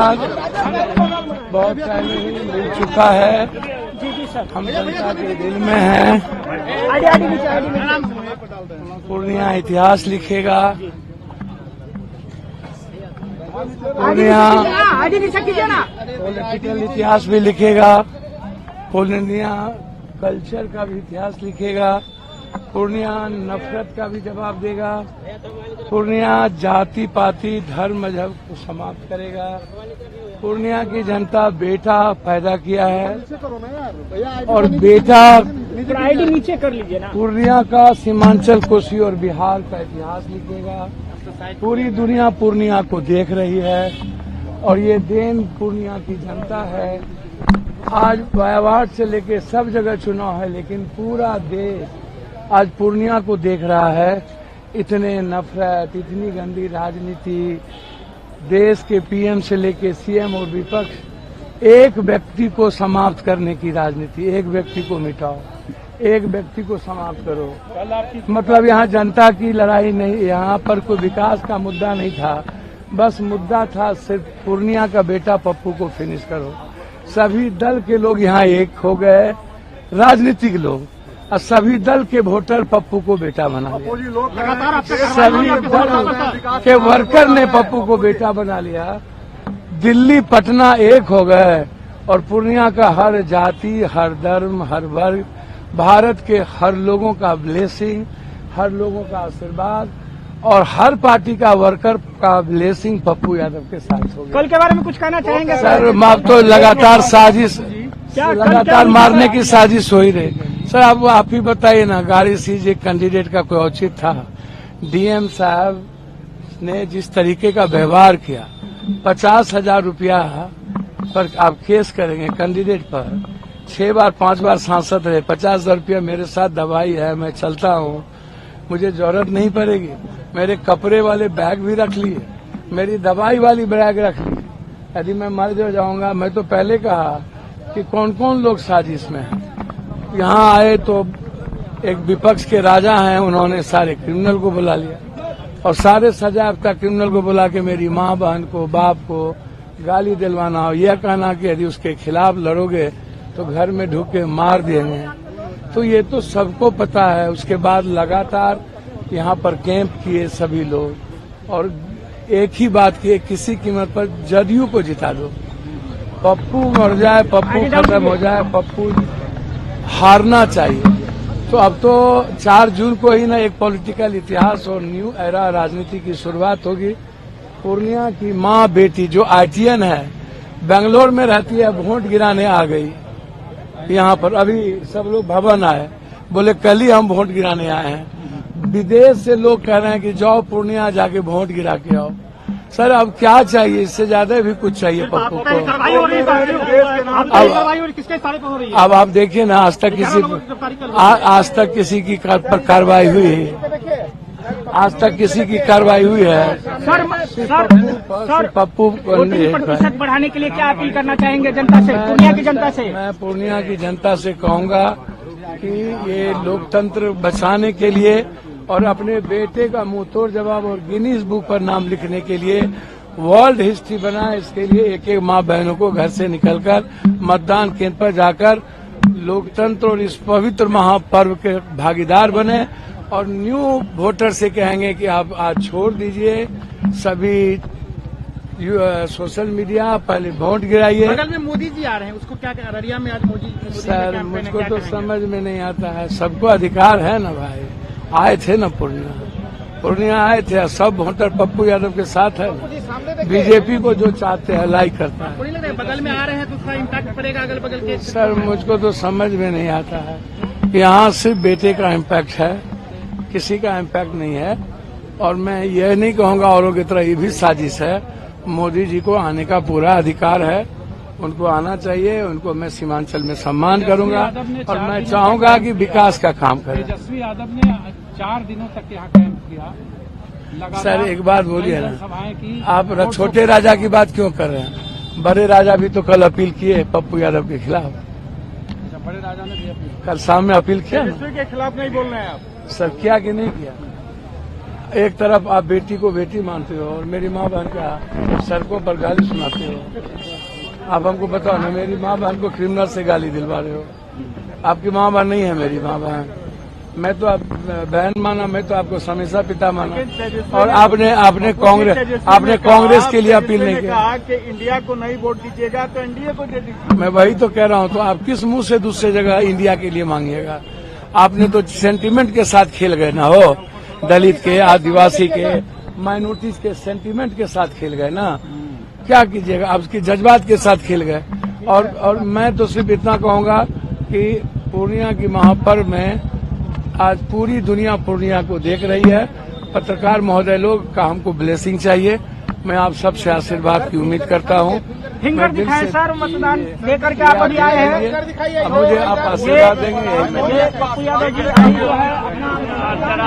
आशीर्वाद बहुत पहले ही मिल चुका है। हम जनता के दिल में हैं। पूर्णिया इतिहास लिखेगा। पूर्णिया पॉलिटिकल इतिहास भी लिखेगा। पूर्णिया कल्चर का भी इतिहास लिखेगा। पूर्णिया नफरत का भी जवाब देगा। पूर्णिया जाति पाति धर्म मजहब को समाप्त करेगा। पूर्णिया की जनता बेटा पैदा किया है और बेटा नीचे कर लीजिए ना। पूर्णिया का सीमांचल, कोसी और बिहार का इतिहास लिखेगा। पूरी दुनिया पूर्णिया को देख रही है और ये देन पूर्णिया की जनता है। आज बायावाट से लेके सब जगह चुनाव है, लेकिन पूरा देश आज पूर्णिया को देख रहा है। इतने नफरत, इतनी गंदी राजनीति, देश के पीएम से लेके सीएम और विपक्ष, एक व्यक्ति को समाप्त करने की राजनीति। एक व्यक्ति को मिटाओ, एक व्यक्ति को समाप्त करो। मतलब यहाँ जनता की लड़ाई नहीं, यहाँ पर कोई विकास का मुद्दा नहीं था। बस मुद्दा था सिर्फ पूर्णिया का बेटा पप्पू को फिनिश करो। सभी दल के लोग यहाँ एक हो गए, राजनीतिक लोग, और सभी दल के वोटर पप्पू को बेटा बना लिया। सभी दल के वर्कर ने पप्पू को बेटा बना लिया। दिल्ली पटना एक हो गए और पूर्णिया का हर जाति, हर धर्म, हर वर्ग, भारत के हर लोगों का ब्लेसिंग, हर लोगों का आशीर्वाद और हर पार्टी का वर्कर का ब्लेसिंग पप्पू यादव के साथ हो गया। कल के बारे में कुछ कहना चाहेंगे सर? अब तो लगातार साजिश, लगातार मारने की साजिश हो ही रही। सर अब आप ही बताइए ना, गाड़ी सीज एक कैंडिडेट का कोई औचित था? डीएम साहब ने जिस तरीके का व्यवहार किया, 50,000 रुपया पर आप केस करेंगे कैंडिडेट पर। 6 बार 5 बार सांसद रहे, 50,000 रुपया मेरे साथ दवाई है, मैं चलता हूँ, मुझे जरूरत नहीं पड़ेगी। मेरे कपड़े वाले बैग भी रख लिए, मेरी दवाई वाली बैग रख ली। यदि मैं मर जाऊंगा, मैं तो पहले कहा कि कौन कौन लोग साजिश में हैं। यहाँ आए तो एक विपक्ष के राजा हैं, उन्होंने सारे क्रिमिनल को बुला लिया और सारे सजायाफ्ता क्रिमिनल को बुला के मेरी माँ बहन को, बाप को गाली दिलवाना और यह कहना कि यदि उसके खिलाफ लड़ोगे तो घर में ढूक के मार देंगे। तो ये तो सबको पता है। उसके बाद लगातार यहाँ पर कैंप किए सभी लोग और एक ही बात की, किसी कीमत पर जदयू को जिता दो। पप्पू मर जाए, पप्पू खत्म हो जाए, पप्पू हारना चाहिए। तो अब तो 4 जून को ही ना एक पॉलिटिकल इतिहास और न्यू एरा राजनीति की शुरुआत होगी। पूर्णिया की माँ बेटी जो आईटीएन है, बेंगलोर में रहती है, वोट गिराने आ गई यहाँ पर। अभी सब लोग भवन आए, बोले कल ही हम वोट गिराने आए हैं। विदेश से लोग कह रहे हैं कि जाओ पूर्णिया जाके वोट गिरा के आओ। सर अब क्या चाहिए? इससे ज्यादा भी कुछ चाहिए पप्पू को। अब आप देखिए ना, आज तक किसी की पर कार्रवाई हुई है? आज तक किसी की कार्रवाई हुई है? पप्पू को प्रतिशत बढ़ाने के लिए क्या अपील करना चाहेंगे जनता से, पूर्णिया की जनता से? मैं पूर्णिया की जनता से कहूंगा कि ये लोकतंत्र बचाने के लिए और अपने बेटे का मुंहतोड़ जवाब और गिनीज बुक पर नाम लिखने के लिए वर्ल्ड हिस्ट्री बनाए। इसके लिए एक एक माँ बहनों को घर से निकलकर मतदान केंद्र पर जाकर लोकतंत्र और इस पवित्र महापर्व के भागीदार बने और न्यू वोटर से कहेंगे कि आप आज छोड़ दीजिए सभी सोशल मीडिया, पहले वोट गिराइए। बगल में मोदी जी आ रहे हैं, उसको क्या अररिया में आज मोदी? सर मुझको तो समझ में नहीं आता है। सबको अधिकार है ना भाई। आए थे ना पूर्णिया आए थे, सब वोटर पप्पू यादव के साथ है। बीजेपी को जो चाहते हैं लाइक करता है। बगल में आ रहे हैं तो उसका इम्पैक्ट पड़ेगा अगल बगल के? सर मुझको तो समझ में नहीं आता है। यहाँ सिर्फ बेटे का इम्पैक्ट है, किसी का इम्पैक्ट नहीं है। और मैं यह नहीं कहूँगा औरों की तरह ये भी साजिश है। मोदी जी को आने का पूरा अधिकार है, उनको आना चाहिए। उनको मैं सीमांचल में सम्मान करूंगा और मैं चाहूंगा कि विकास का काम करें। तेजस्वी यादव ने 4 दिनों तक यहाँ कैंप किया। सर एक बात बोलिए ना, आप छोटे राजा की बात क्यों कर रहे हैं? बड़े राजा भी तो कल अपील किए पप्पू यादव के खिलाफ। बड़े राजा ने भी अपील, कल शाम में अपील किया ना। के खिलाफ नहीं बोल रहे हैं आप? सर किया कि नहीं किया? एक तरफ आप बेटी को बेटी मानते हो और मेरी माँ बहन का सड़कों पर गाली सुनाते हो। आप हमको बताओ ना, मेरी माँ बहन को क्रिमिनल से गाली दिलवा रहे हो। आपकी माँ बहन नहीं है मेरी माँ बहन, मैं तो आप बहन माना, मैं तो आपको हमेशा पिता माना। और आपने कांग्रेस के लिए अपील नहीं किया। कहा कि इंडिया को नहीं वोट दीजिएगा तो एनडीए को दे दीजिए। मैं वही तो कह रहा हूँ, तो आप किस मुंह से दूसरे जगह इंडिया के लिए मांगिएगा? आपने तो सेंटीमेंट के साथ खेल गए ना हो, दलित के, आदिवासी के, माइनॉरिटीज के सेंटीमेंट के साथ खेल गए ना। क्या कीजिएगा, आपके जज्बात के साथ खेल गए। और मैं तो सिर्फ इतना कहूंगा कि पूर्णिया की महापर्व में आज पूरी दुनिया पूर्णिया को देख रही है। पत्रकार महोदय लोग का हमको ब्लेसिंग चाहिए। मैं आप सबसे आशीर्वाद की उम्मीद करता हूँ। फिंगर दिखाए सर, मतदान लेकर के आप अभी आए हैं। मुझे आप आशीर्वाद देंगे। पप्पू यादव जी जो है अपना